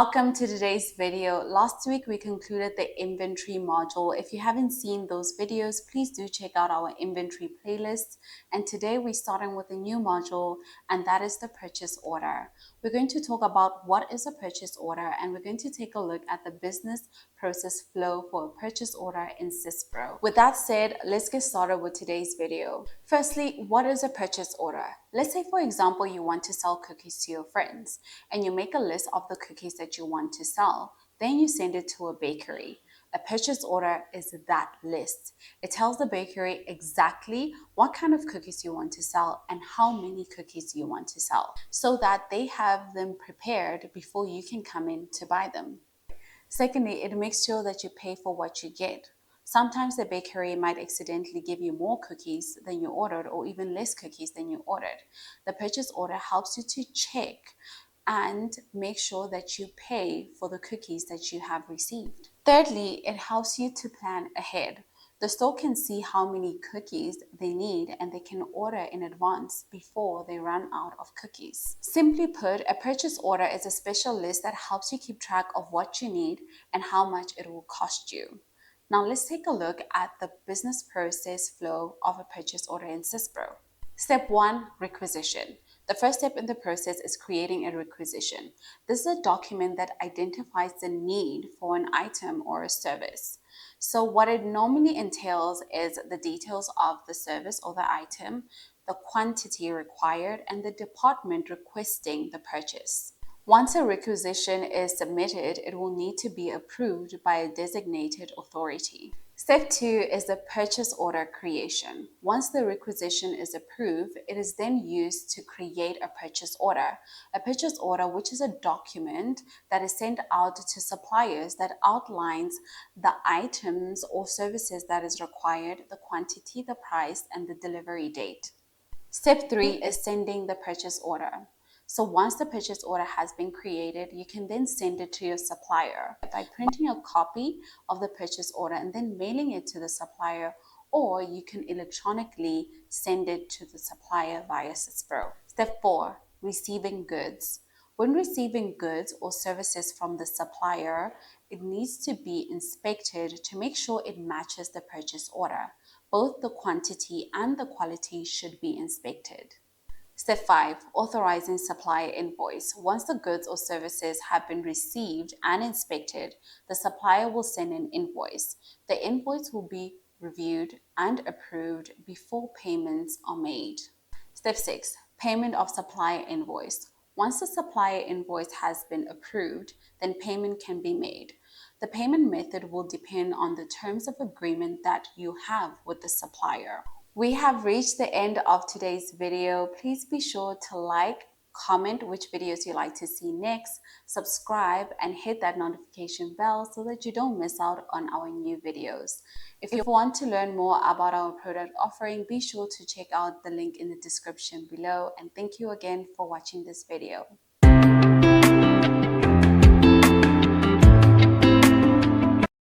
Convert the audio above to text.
Welcome to today's video. Last week we concluded the inventory module. If you haven't seen those videos, please do check out our inventory playlist. And today we're starting with a new module, and that is the purchase order. We're going to talk about what is a purchase order, and we're going to take a look at the business process flow for a purchase order in Syspro. With that said, let's get started with today's video. Firstly, what is a purchase order? Let's say, for example, you want to sell cookies to your friends, and you make a list of the cookies that you want to sell. Then you send it to a bakery. A purchase order is that list. It tells the bakery exactly what kind of cookies you want to sell and how many cookies you want to sell, so that they have them prepared before you can come in to buy them. Secondly, it makes sure that you pay for what you get. Sometimes the bakery might accidentally give you more cookies than you ordered, or even less cookies than you ordered. The purchase order helps you to check and make sure that you pay for the cookies that you have received. Thirdly, it helps you to plan ahead. The store can see how many cookies they need, and they can order in advance before they run out of cookies. Simply put, a purchase order is a special list that helps you keep track of what you need and how much it will cost you. Now let's take a look at the business process flow of a purchase order in Syspro. Step 1, requisition. The first step in the process is creating a requisition. This is a document that identifies the need for an item or a service. So what it normally entails is the details of the service or the item, the quantity required, and the department requesting the purchase. Once a requisition is submitted, it will need to be approved by a designated authority. Step 2 is the purchase order creation. Once the requisition is approved, it is then used to create a purchase order. A purchase order, which is a document that is sent out to suppliers that outlines the items or services that is required, the quantity, the price, and the delivery date. Step 3 is sending the purchase order. So once the purchase order has been created, you can then send it to your supplier by printing a copy of the purchase order and then mailing it to the supplier, or you can electronically send it to the supplier via Syspro. Step 4, receiving goods. When receiving goods or services from the supplier, it needs to be inspected to make sure it matches the purchase order. Both the quantity and the quality should be inspected. Step 5, authorizing supplier invoice. Once the goods or services have been received and inspected, the supplier will send an invoice. The invoice will be reviewed and approved before payments are made. Step 6, payment of supplier invoice. Once the supplier invoice has been approved, then payment can be made. The payment method will depend on the terms of agreement that you have with the supplier. We have reached the end of today's video. Please be sure to like, comment which videos you'd like to see next, subscribe, and hit that notification bell so that you don't miss out on our new videos. If you want to learn more about our product offering, be sure to check out the link in the description below. And thank you again for watching this video.